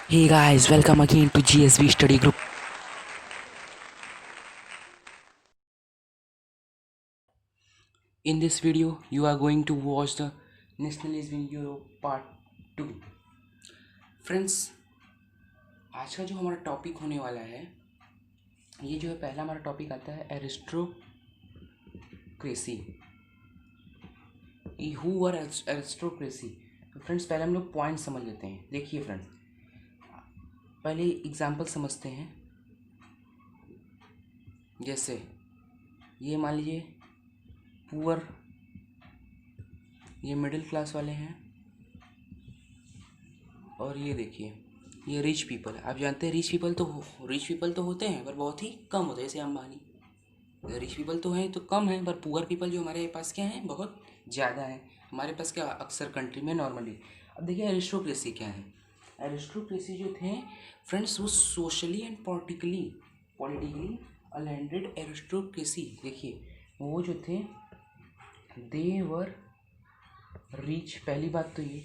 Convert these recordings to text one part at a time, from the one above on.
Hey guys, welcome again to GSV Study Group. In this video, you are going to watch the Nationalism in Europe Part 2. Friends, आज का जो हमारा topic होने वाला है, ये जो है पहला हमारा टॉपिक आता है एरिस्टोक्रेसी. Who were aristocracy. तो फ्रेंड्स पहले हम लोग पॉइंट समझ लेते हैं. देखिए फ्रेंड्स, पहले एग्जाम्पल समझते हैं. जैसे ये मान लीजिए पुअर, ये मिडिल क्लास वाले हैं, और ये देखिए ये रिच पीपल. आप जानते हैं रिच पीपल तो होते हैं पर बहुत ही कम होते हैं. जैसे अंबानी, रिच पीपल तो हैं तो कम हैं, पर पुअर पीपल जो हमारे पास क्या हैं बहुत ज़्यादा हैं हमारे पास, क्या अक्सर कंट्री में नॉर्मली. अब देखिए एरिस्टोक्रेसी क्या है. एरिस्टोक्रेसी जो थे फ्रेंड्स, वो सोशली एंड पॉलिटिकली अलैंडेड एरिस्टोक्रेसी. देखिए वो जो थे दे वर रिच. पहली बात तो ये,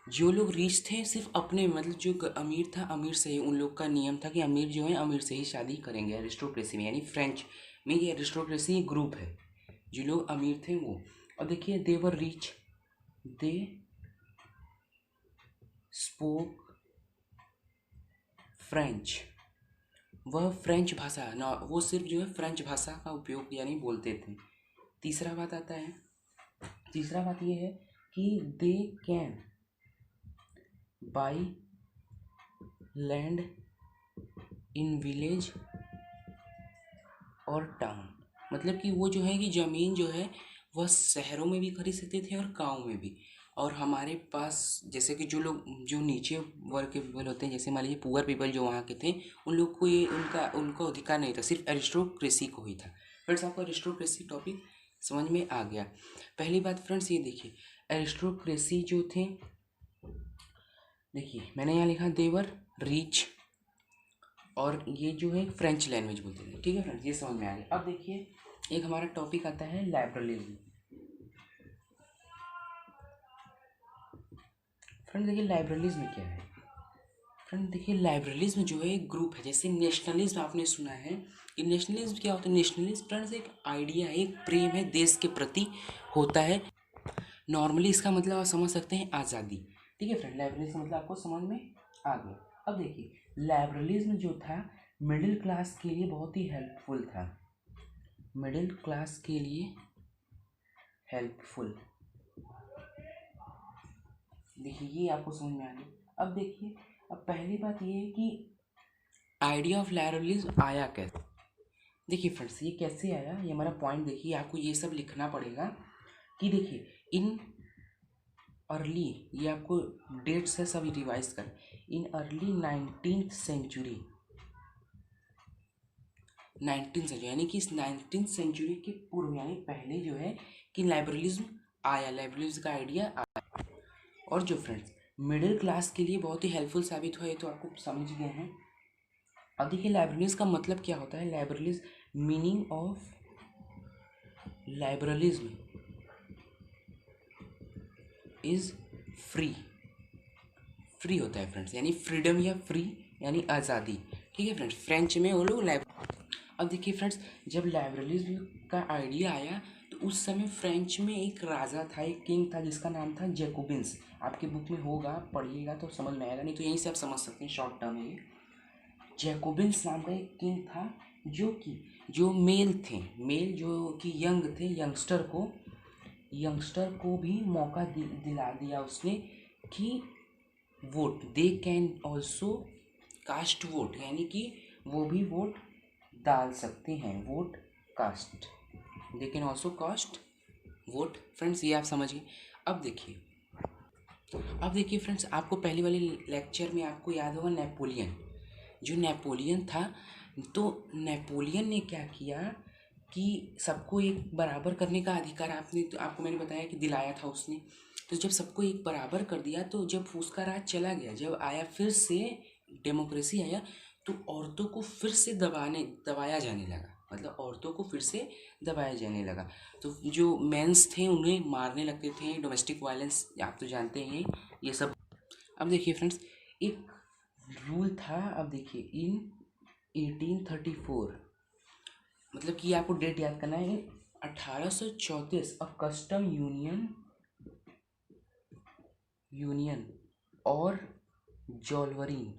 जो लोग रिच थे सिर्फ अपने, मतलब जो अमीर था अमीर से ही, उन लोग का नियम था कि अमीर जो है अमीर से ही शादी करेंगे एरिस्टोक्रेसी में. यानी फ्रेंच में ये एरिस्टोक्रेसी ग्रुप है, जो लोग अमीर थे वो. और देखिए they were rich, they spoke French. वह फ्रेंच भाषा ना, वो सिर्फ जो है फ्रेंच भाषा का उपयोग यानी बोलते थे. तीसरा बात ये है कि they can buy land in village और टाउन. मतलब कि वो जो है कि ज़मीन जो है वह शहरों में भी खरीद सकते थे और गाँव में भी. और हमारे पास जैसे कि जो लोग जो नीचे वर्ग के पीपल होते हैं, जैसे मान लीजिए पुअर पीपल जो वहाँ के थे, उन लोग को ये उनको अधिकार नहीं था, सिर्फ एरिस्टोक्रेसी को ही था. फ्रेंड्स आपको एरिस्टोक्रेसी टॉपिक समझ में आ गया. पहली बात फ्रेंड्स ये देखिए, एरिस्टोक्रेसी जो थे, देखिए मैंने यहाँ लिखा देवर रिच, और ये जो है फ्रेंच लैंग्वेज बोलते थे. ठीक है फ्रेंड्स, ये समझ में आ गया. अब देखिए एक हमारा टॉपिक आता है लाइब्रलिज्म. फ्रेंड देखिए लाइब्रलिज्म क्या है. फ्रेंड देखिए लाइब्रलिज्म जो है एक ग्रुप है. जैसे नेशनलिज्म आपने सुना है, कि नेशनलिज्म क्या होता है. नेशनलिज्म फ्रेंड्स एक आइडिया है, एक प्रेम है देश के प्रति होता है. नॉर्मली इसका मतलब आप समझ सकते हैं आज़ादी. ठीक है फ्रेंड, लाइब्रलिज्म मतलब आपको समझ में आ गया. अब देखिए लाइब्रलिज्म जो था मिडिल क्लास के लिए बहुत ही हेल्पफुल था. मिडिल क्लास के लिए हेल्पफुल, देखिए ये आपको समझ में आ गया. अब देखिए, अब पहली बात ये है कि आइडिया ऑफ लाइब्रलिज्म आया कैसे. देखिए फ्रेंड्स ये कैसे आया, ये हमारा पॉइंट. देखिए आपको ये सब लिखना पड़ेगा कि देखिए इन अर्ली, ये आपको डेट्स है सभी रिवाइज कर, in early 19th century, 19th century यानी कि इस 19th सेंचुरी के पूर्व यानी पहले जो है कि लाइब्रलिज्म आया, लाइब्रलिज्म का आइडिया आया. और जो फ्रेंड्स मिडिल क्लास के लिए बहुत ही हेल्पफुल साबित हुआ, ये तो आपको समझ गए हैं. अब देखिए लाइब्रलिज्म का मतलब क्या होता है. लाइब्रलिज्म, मीनिंग ऑफ लाइब्रलिज्म इज फ्री होता है फ्रेंड्स, यानी फ्रीडम या फ्री यानी आज़ादी. ठीक है फ्रेंड्स, फ्रेंच में वो लोग अब देखिए फ्रेंड्स, जब लाइब्रलिज्म का आइडिया आया तो उस समय फ्रेंच में एक राजा था, एक किंग था, जिसका नाम था जैकोबिन्स. आपकी बुक में होगा, पढ़िएगा तो समझ में आएगा, नहीं तो यहीं से आप समझ सकते हैं शॉर्ट टर्म में. ये जैकोबिन्स नाम का एक किंग था, जो मेल थे, मेल जो कि यंग थे, यंगस्टर को भी मौका दिला दिया उसने कि vote, they can also cast vote, यानी कि वो भी वोट डाल सकते हैं. Vote cast, they can also cast vote. Friends ये आप समझिए. अब देखिए फ्रेंड्स, आपको पहले वाले लेक्चर में आपको याद होगा नेपोलियन, जो नेपोलियन था, तो नेपोलियन ने क्या किया कि सबको एक बराबर करने का अधिकार आपको मैंने बताया कि दिलाया था उसने. तो जब सबको एक बराबर कर दिया, तो जब उसका राज चला गया, जब आया फिर से डेमोक्रेसी आया, तो औरतों को फिर से दबाया जाने लगा. मतलब औरतों को फिर से दबाया जाने लगा. तो जो मेंस थे उन्हें मारने लगते थे, डोमेस्टिक वायलेंस आप तो जानते हैं ये सब. अब देखिए फ्रेंड्स, एक रूल था, अब देखिए, इन 1834, मतलब कि आपको डेट याद करना है, 1834 अ कस्टम यूनियन और जॉलवरीन,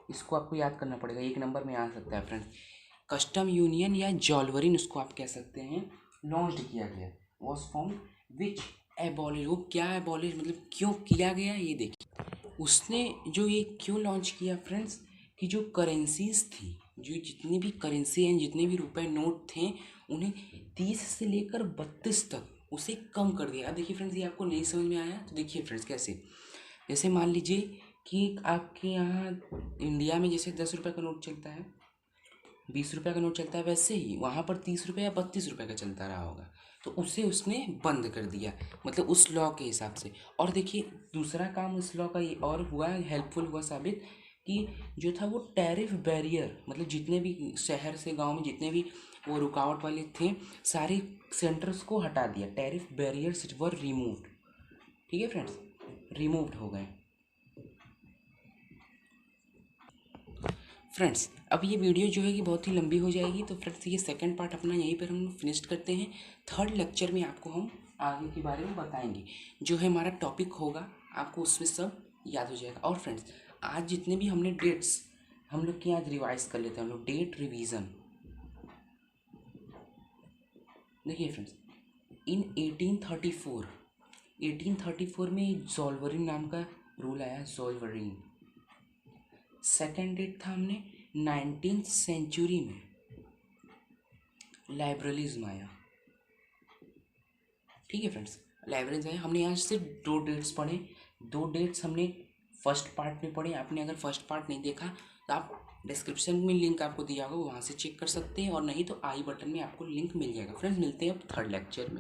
इसको आपको याद करना पड़ेगा, एक नंबर में आ सकता है फ्रेंड्स। कस्टम यूनियन या जॉलवरीन उसको आप कह सकते हैं, लॉन्च किया गया, वॉज फाउंड विच एबॉलिश, वो क्या एबॉलिश मतलब क्यों किया गया, ये देखिए उसने जो ये क्यों लॉन्च किया फ्रेंड्स, कि जो करेंसीज थी, जो जितनी भी करेंसी हैं, जितने भी रुपए नोट थे, उन्हें 30 से लेकर 32 तक उसे कम कर दिया। अब देखिए फ्रेंड्स, ये आपको नहीं समझ में आया तो देखिए फ्रेंड्स कैसे, जैसे मान लीजिए कि आपके यहाँ इंडिया में जैसे 10 रुपये का नोट चलता है, 20 रुपये का नोट चलता है, वैसे ही वहाँ पर 30 रुपये या 32 रुपये का चलता रहा होगा, तो उसे उसने बंद कर दिया, मतलब उस लॉ के हिसाब से। और देखिए दूसरा काम इस लॉ का ये और हुआ, हेल्पफुल हुआ साबित, कि जो था वो टैरिफ बैरियर, मतलब जितने भी शहर से गांव में जितने भी वो रुकावट वाले थे, सारे सेंटर्स को हटा दिया, टैरिफ बैरियर्स वर रिमूव्ड। ठीक है फ्रेंड्स, रिमूव्ड हो गए। फ्रेंड्स अब ये वीडियो जो है कि बहुत ही लंबी हो जाएगी, तो फ्रेंड्स ये सेकंड पार्ट अपना यहीं पर हम फिनिश करते हैं। थर्ड लेक्चर में आपको हम आगे के बारे में बताएंगे, जो है हमारा टॉपिक होगा, आपको उसमें सब याद हो जाएगा। और फ्रेंड्स आज जितने भी हमने डेट्स हम लोग के आज रिवाइज कर लेते हैं, हम लोग डेट रिवीजन। देखिए फ्रेंड्स, इन 1834 में जॉलवरिन नाम का रूल आया, जॉलवरिन। सेकेंड डेट था हमने 19th सेंचुरी में लाइब्रलिज्म आया। ठीक है फ्रेंड्स, लाइब्रेरियन आया, हमने यहाँ सिर्फ 2 डेट्स पढ़े, 2 डेट्स हमने फर्स्ट पार्ट में पढ़े। आपने अगर फर्स्ट पार्ट नहीं देखा तो आप डिस्क्रिप्शन में लिंक आपको दिया होगा, वहाँ से चेक कर सकते हैं, और नहीं तो आई बटन में आपको लिंक मिल जाएगा। फ्रेंड्स मिलते हैं अब थर्ड लेक्चर में।